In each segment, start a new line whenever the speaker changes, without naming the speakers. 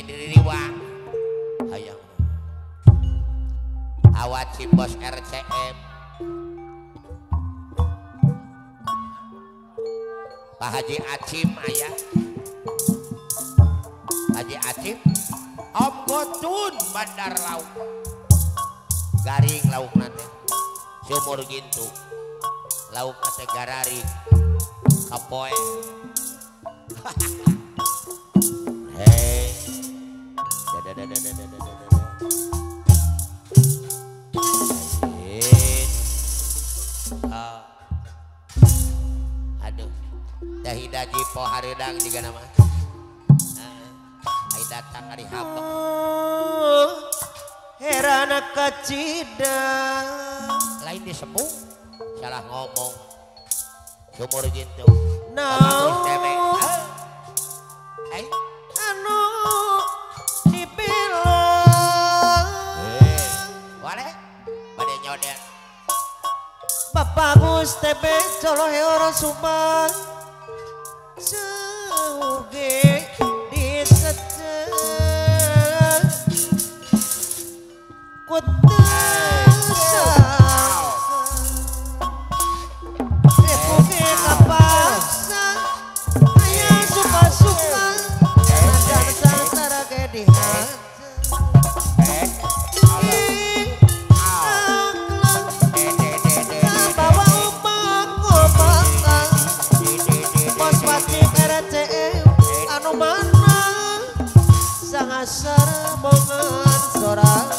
Nyai Diriwang hayang awat si bos RCM Pak Haji Acim ayah Haji Acim Om Gotun Bandar Lauk garing lauk nanti sumur gintu lauk nanti gararing kapoe hei aduh dahida jipo haridang juga nama ai datang hari habak
herana kacida
lain disebut salah ngomong sumur gitu
naon anu dibilang
wale pada nyodet
Bapak Gus tebe colohe orang Subang suge disejen kutasa repuke kapaksa ayah suka-suka dan santara ke dihaja sangasar bongan sorang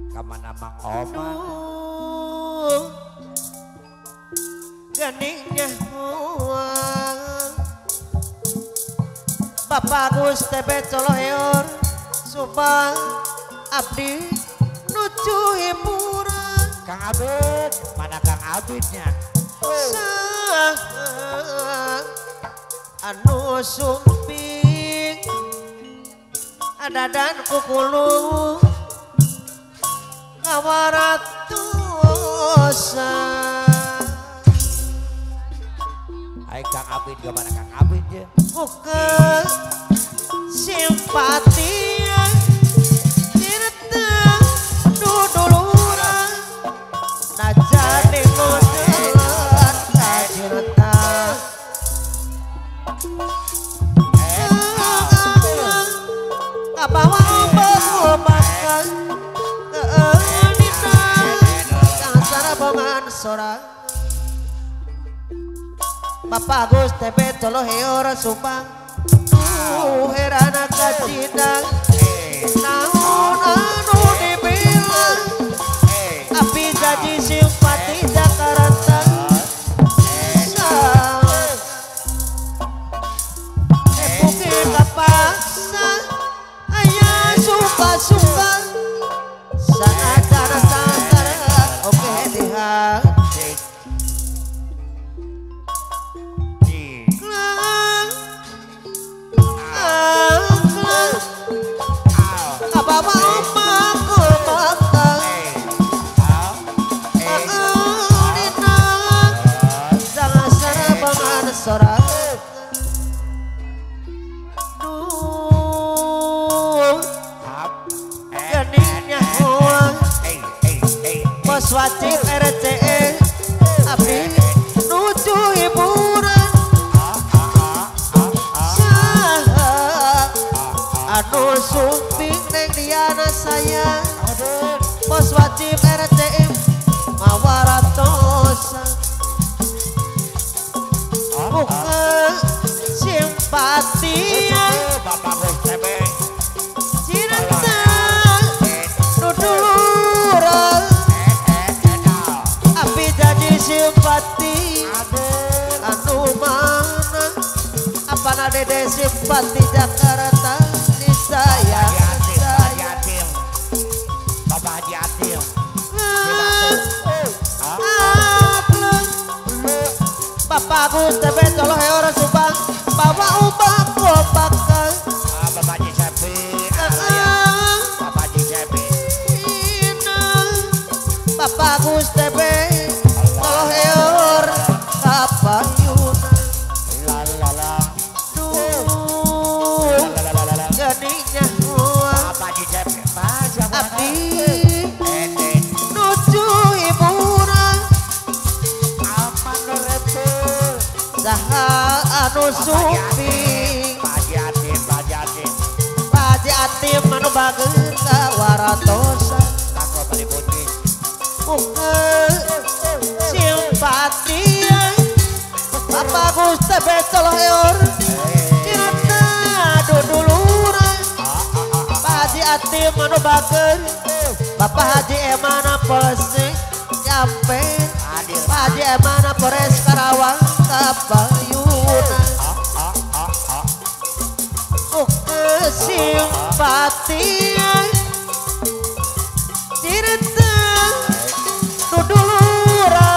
kamana mang oma
ganingnya huang Bapak Gus tebe coloheor Subang abdi nuju hiburan
Kang Abid mana Kang Abidnya
anu sumping ada dan kukulu ngawaratosa
hai Kang Abid gimana Kang Abid ya
bukan simpati direta duduluran najade ngodelan direta kabawa obat-obatan keunitan sangat bongan sorang Bapak Gus tebe colohe orang Subang herana kacidang naon anu dibilang api jadi simpati Jakarta epuke kapaksa ayah suka-suka sangat-sangat oke lihat kabawa omak omakan jangan sarabangan sorang geningnya huang bos wajib RCE abdi nuju hiburan anu sumping neng Diana sayang bos wajib RCM mawaratosa bukan simpati
Bapak Gus tebe
cinta duduluran api jadi simpati anu mana apa dede simpati Jakarta saya
Bapak Haji Acim
Bapak Gus tebe colohe orang Subang bawa obat-obatan
Bapak Haji Sepi Bapak Haji Sepi
Bapak Gus tebe colohe orang kapayunan
la la la
duh suping
Paji Atim, Paji Atim.
Paji Atim anu bageun ka waratosan
Tako beli putih.
simpati Bapak Gusti Becoloh Eor Cinta dudulura Pak Haji Atim anu bageun Bapak Haji Emana Polsek nyampe Pak Haji Emana Polres Karawang Kapayuna simpati Cinta dudulura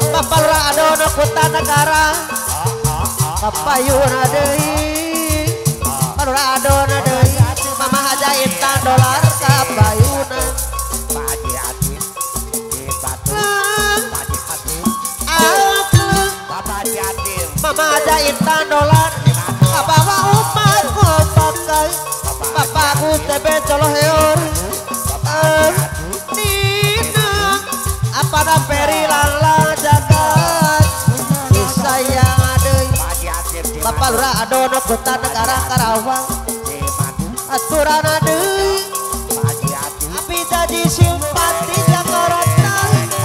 Bapak Lurah Adono Kuta Negara Kapayuna deui Lurah Adono deui Mama Haja Intan dolar Kapayuna
Paji Atim. Di Batu. Paji Atim. Paji Atim.
Mama Haja Intan dolar Kabawa umat kopakai Bapak Gusti Becoloh Eor Nina Apana Peri Lala Jagat Disayang adeui
Paji Atim. Di
Bapak Lurah Adono Kuta Negara Karawang
Di Batu.
aturan deui
Paji Atim.
Api jadi simpati Jakarta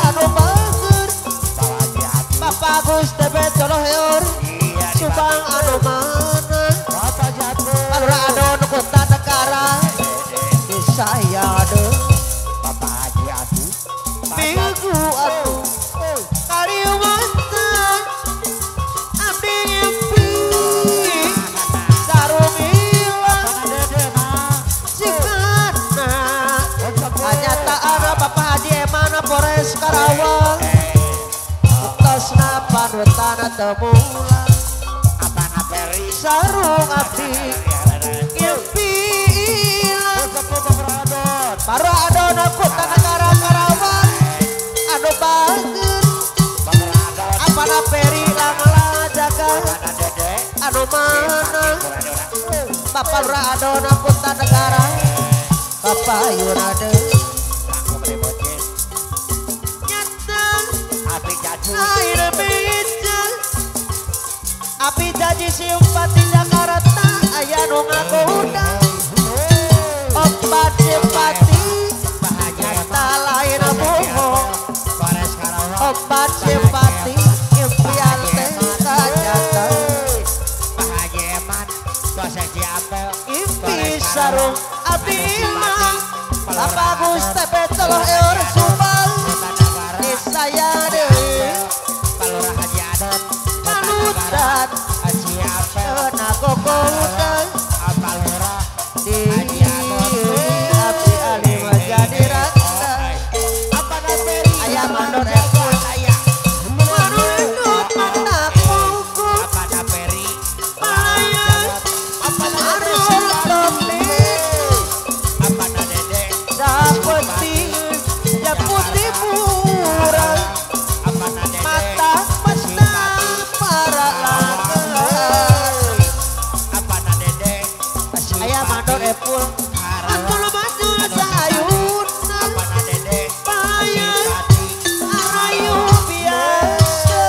anu bageun
Paji Atim.
Bapak Gusti Becoloh Eor
Iya di
Subang anu mana
Bapak Jatuh.
Lurah Adono Kuta Negara disayang adeui
Bapak Haji Aduh.
Minggu atuh Kalimantan abdi ngimpi sarung ilang sikana kenyataan Bapak Haji Emana Polres Karawang buktasna panutan temulang
Apana Peri.
sarung abdi ngimpi ilang baru Adono Kuta Negara Karawang anu bageun apana Peri Langla jaga anu mana Bapak Lurah Adono Kuta Negara Kapayuna deui nyata air bijak api janji simpati Jakarta aya nu ngagoda obat simpati nyata lain bohong obat simpati impian teh kanyata impi sarung abdi imah Bapak Gusti Becoloh Eor Subang disayang deui panutan kena gogodan di abdi alim jadi rata aya mandor ekor manundut mata kuku palayan arul topik Japuti murah mata para lagar aya mandor epul antul batul sayuna palayan arayu biasa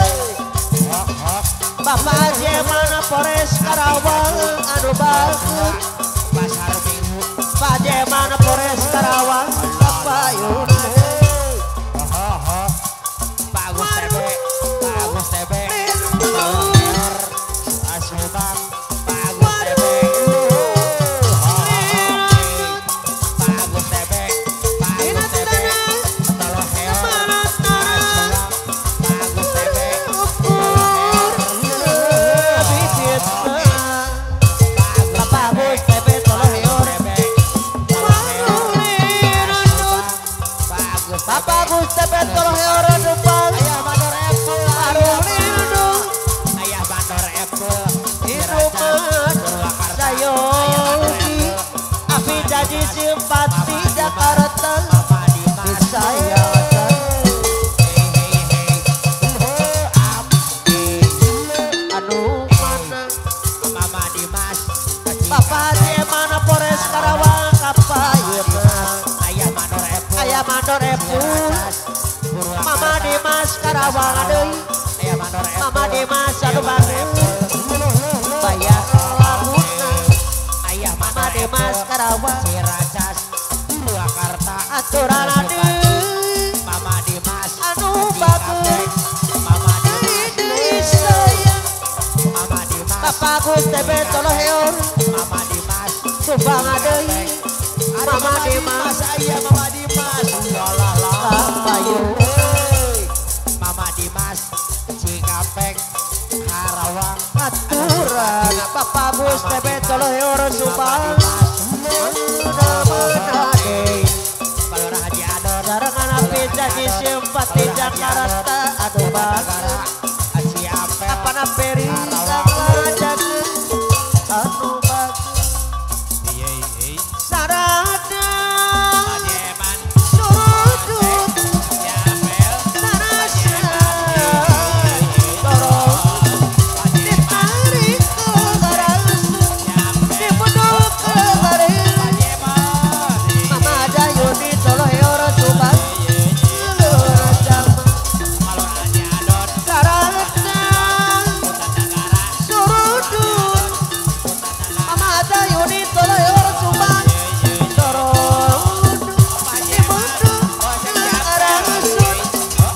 Bapak Haji Emana Polres Karawang anu bagus Pak Haji Emana Polres Karawang Kapayuna Bapak Gusti Becoloh Eor Subang arung lindung hidupan sayogi api janji simpati Jakarta disayang anu mana Bapak Haji Emana Polres Karawang Kapayuna aya mandor epul Mama Dimas Karawang deui Mama Dimas anu bagus Dimas Karawang
Ciracas Purwakarta
aturan adeui
Mama Dimas
anu bagus
Mama
deui sayang
Mama Dimas
Papa Gus TB Toloheor
Mama Dimas
Subang adeui Mama Dimas
aya Mama Dimas
Kapayu
Mama Dimas Cikampek Karawang
aturan Papa Gus TB Toloheor Subang menade
Balora Haji Ador
sarangan api jadi simpati Jakarta aduh
Negara Haji Apel
apa naperi sangat anu bagus sarana
Pajeman
surudut
Apel
narasa dorong ditarik ke garas dipeduk ke garis Mama Dayuni Toloheor Subang Leureun Jalma sarana surudut Mama Dayuni Toloheor Subang dorong dipeduk ke garas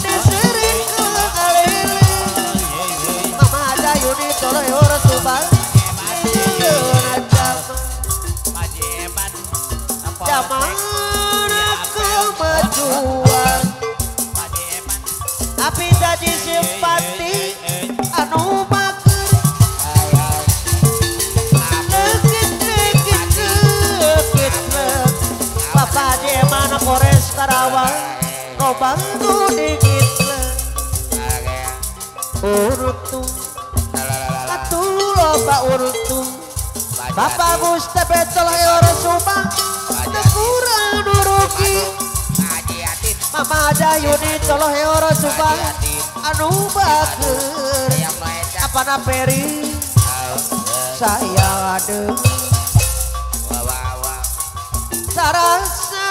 disering ke kaliling Mama Dayuni Toloheor Subang Leureun Jalma zaman kemajuan api jadi simpati anu bagus lekit Papa Jeman Polres Karawang no bantu dikit urutu atuh loba urutu Bapak Gus TB Toloheor Subang kurang nuruki Mama Dayuni Toloheor Subang anu bager apa naperi saya ada sarasa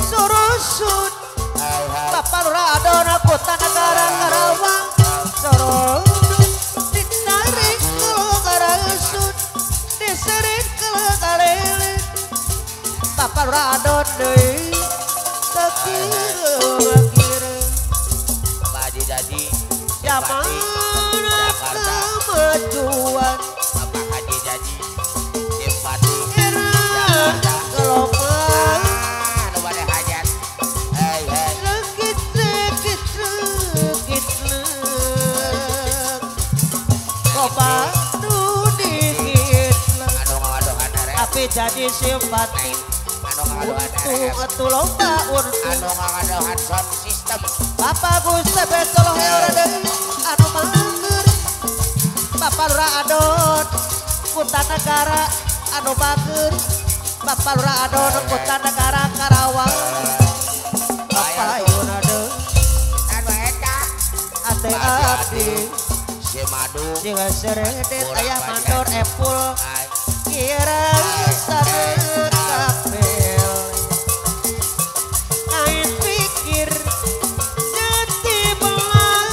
surusut Bapak Radon Kota Negara Karawang sorong ditarik ke garasut disering ke kaliling Bapak Radon deui tekir-kir zaman kemajuan era gelombang lekit loba nu dikit api jadi simpati untung lomba untung
sound system
Bapak Gus TB Toloheor deui anu mager Bapak Lurah Adon Kota Negara anu mager Bapak Lurah Adon Kota Negara Karawang Bapak Yuna deui ate abdi
si Madu
jeung seredet aya mandor epul kira sabeut kapel ait pikir jati belah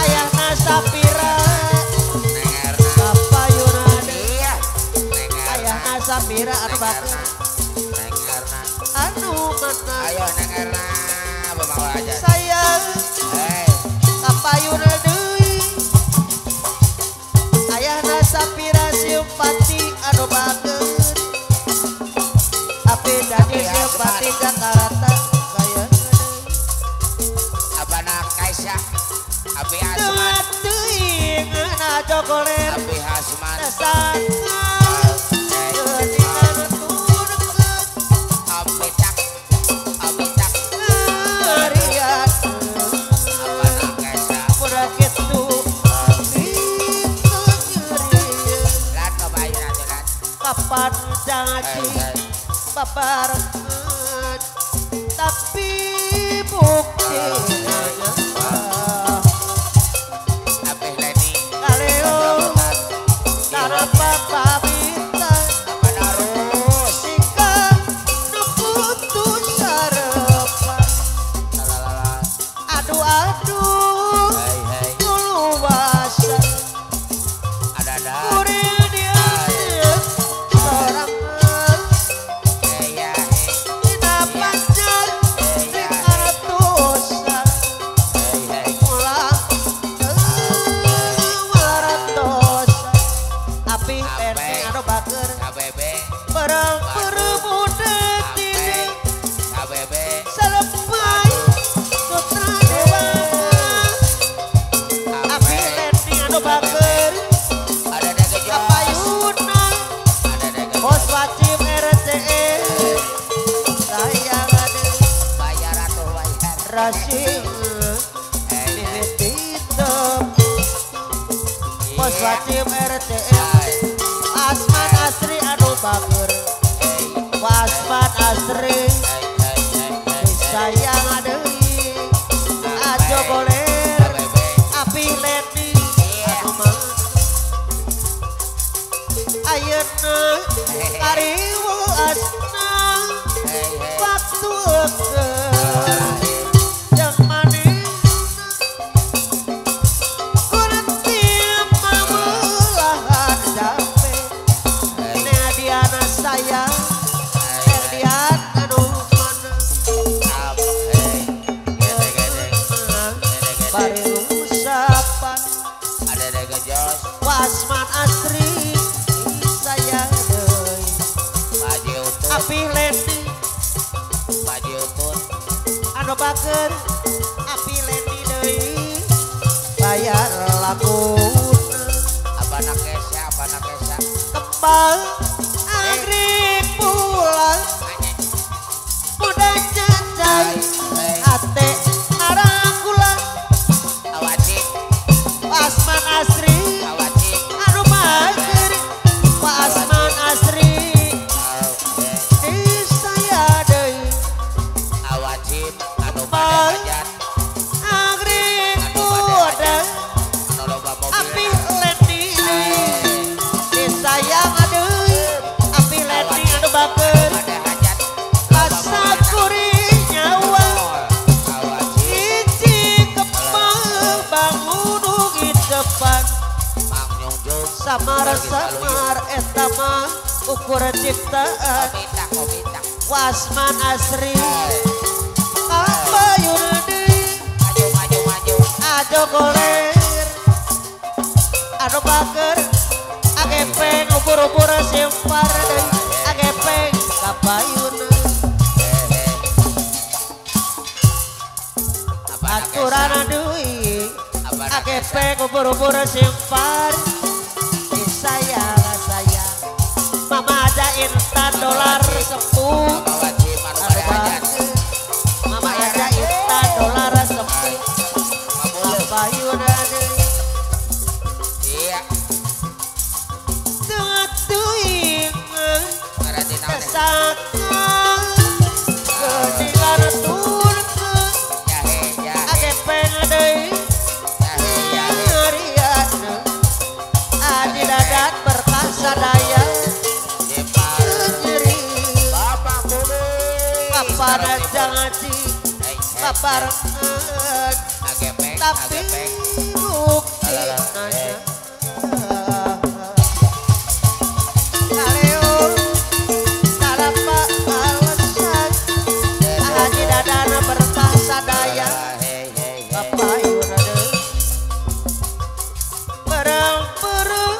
ayahna sapira Bapak Yuna deui ayahna sapira anu bagus anu mana
ayo nengerna bawa aja
sayang Bapak Yuna deui ayahna sapira simpati anu bagus api jadi simpati Jakarta sayang
abana Kaisya Abi Hasman
teuing na jogoler
Abi Hasman
dasaka geuningan deket
Abi Tak
ngerian
abana Kaisya
udah gitu
lan kebayar aturan
kapan janji babarengan tapi bukti
Abi Leni
kaleo tanpa pamitan
abana Rus
jika nukutus sarepan
lalala
aduh
hei
luasa
ada
kuril dia Api Leni anu bager
KBB
barang muda tidak
KBB
selepai putra dewa Api Leni anu bager
ada dege jos
kapayuna
ada dege
bos wajib RCE sayang ada
bayar atuh bayar
rasil bibit hitam bos wajib RCE Asman Asri anu bager Wasman Asri sayang adeui ajo goler Api Leni anu mah ayeuna ariwu asna waktu yang manis kurenti mamulahan jampe Diana sayang Dian anu mana bari usapan
ada dege jos
Wasman Asri sayang deui
Baji utun
Api Leni
Baji utun
anu bager Api Leni deui bayar lakuna
abana kesa
kembang anggrek pulang muda jajai ate ngarangkulan
awajib
Wasman Asri
awajib
anu bager Wasman Asri di saya deui
awajib anu bade hajat
anggrek muda
anu loba
Api
mobil
Leni di sayang adeui Api Leni anu bager
bade hajat
asa kuring nyawa
awajib
Iji kembang bangun di depan
mang nyungjung
samar-samar eta mah ukur ciptaan
komita
Wasman Asri kabayuna deui
maju
ajo goler anu bager agepeng ubur-ubur simpar deui agepeng kabayuna aturan deui agepeng ubur-ubur simpar sayang mama aja instan dolar 10
awajib anu bade hajat
mama aja instan dolar 10 kabayuna deui
iya
teuing
berarti naon
kesakal geningan turkeun
jahe
agepeng deui ngariana adi dadat berkah sadaya
jepar
nyeri
bapak kudu
kapana jangaji kaparengan
agepeng
tapi bukti nanya Kaleo kalapa alasan haji dadana berkah sadaya kapayuna deui barang-barang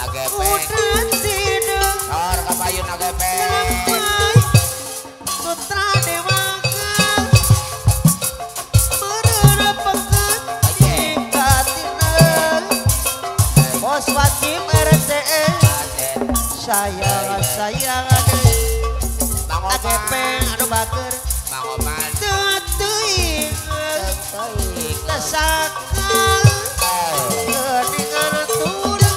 agepeng
udah tidak
Sor kapayun agepeng
sampai putra dewaka merepekan tingkatina bos wajib RCE sayang adeui agepeng anu bager
Mang Oman
teuing tesakal geningan turun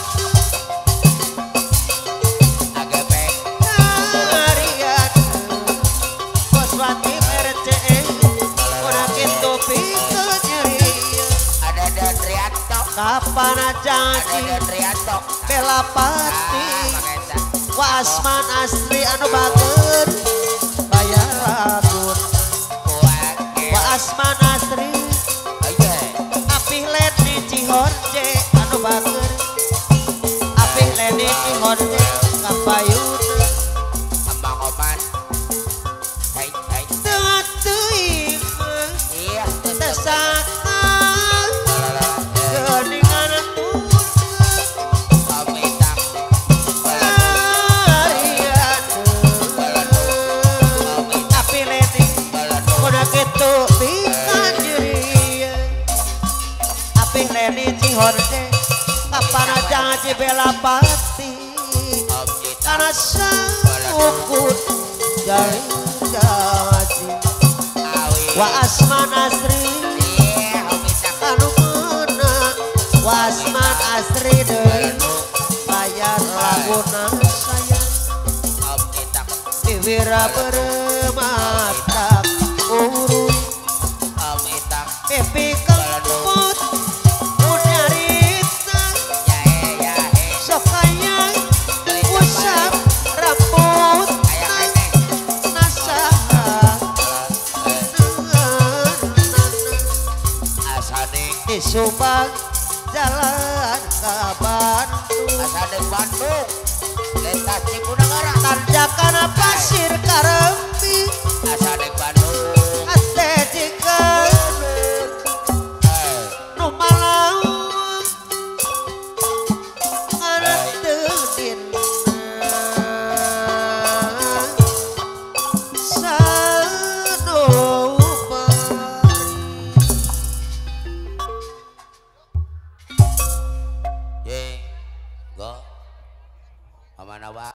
agepeng
harian bos wajib RCE udah kitu pikeun nyeri
ada Dandrianto
kapan
ada
janji
Dandrianto
bela pati
makanya
Wasman Asri anu bager bayar lagun
kuat
Wasman Asri
aja
Api Leni Cihorje anu bager Api Leni Cihorje kapayuna
Mang Oman hai
teuing
iya
tesakal geningan turun
komitak
Haji Belapati
Om Ita
karena sangukut jari jaji
Awi
wa asman asri
Om Ita
anu mana wa asman asri deui layar laguna sayang
Om Ita
Wira beremata urun
Om Ita
pipi kemput munyarita
ya
sokaya usap rambut nasaha
Asaning
di Subang jalan ke Bandung
Asaning Bandung Lintas Cipunagara
tanjakan pasir Karembi
Asaning Bandung
ate jika nu malawang ngareuteuin
Jeng Go Amanah wa